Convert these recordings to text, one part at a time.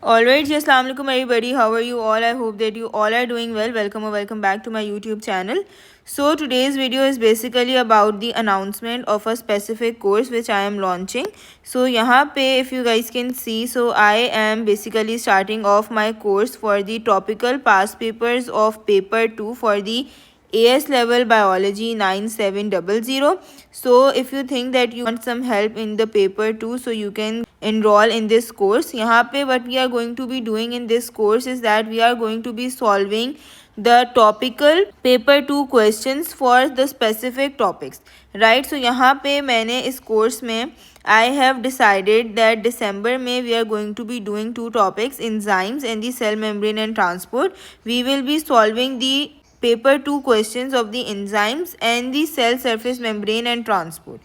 Alright, ji, assalamu alaikum everybody. How are you all? I hope that you all are doing well. Welcome or welcome back to my YouTube channel. So today's video is basically about the announcement of a specific course which I am launching. So यहाँ पे if you guys can see, so I am basically starting off my course for the topical past papers of paper 2 for the AS level biology 9700. So if you think that you want some help in the paper 2, so you can enroll in this course. यहाँ पे what we are going to be doing in this course is that we are going to be solving the topical paper 2 questions for the specific topics, right? So यहाँ पे मैंने इस course में I have decided that December में we are going to be doing two topics, enzymes and the cell membrane and transport. We will be solving the paper 2 questions of the enzymes and the cell surface membrane and transport.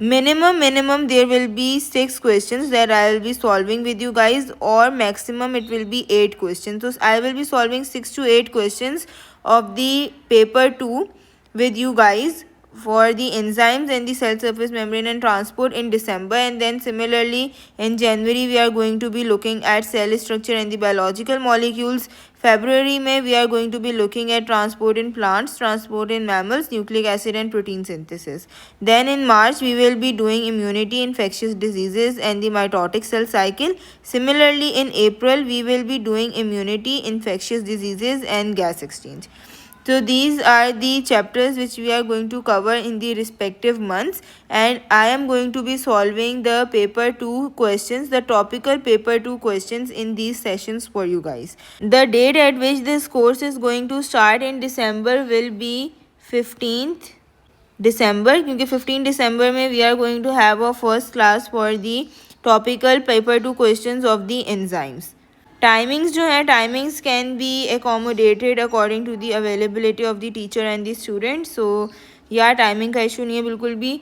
Minimum there will be 6 questions that I will be solving with you guys, or maximum it will be 8 questions. So I will be solving 6 to 8 questions of the paper 2 with you guys for the enzymes and the cell surface membrane and transport in December, and then similarly in January we are going to be looking at cell structure and the biological molecules. February में we are going to be looking at transport in plants, transport in mammals, nucleic acid and protein synthesis. Then in March we will be doing immunity, infectious diseases and the mitotic cell cycle. Similarly in April we will be doing immunity, infectious diseases and gas exchange. So these are the chapters which we are going to cover in the respective months, and I am going to be solving the paper 2 questions, the topical paper 2 questions in these sessions for you guys. The date at which this course is going to start in December will be 15th December, क्योंकि 15 December में we are going to have a first class for the topical paper 2 questions of the enzymes. Timings जो है timings can be accommodated according to the availability of the teacher and the student. So या timing का issue नहीं है बिल्कुल भी.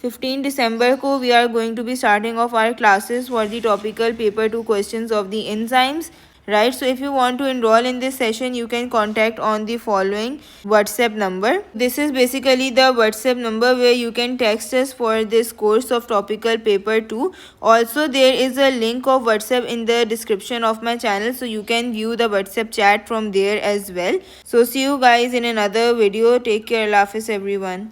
15 December को we are going to be starting off our classes for the topical paper 2 questions of the enzymes, right? So if you want to enroll in this session, you can contact on the following WhatsApp number. This is basically the WhatsApp number where you can text us for this course of topical paper 2. Also there is a link of WhatsApp in the description of my channel, so you can view the WhatsApp chat from there as well. So see you guys in another video. Take care. Allah Hafiz everyone.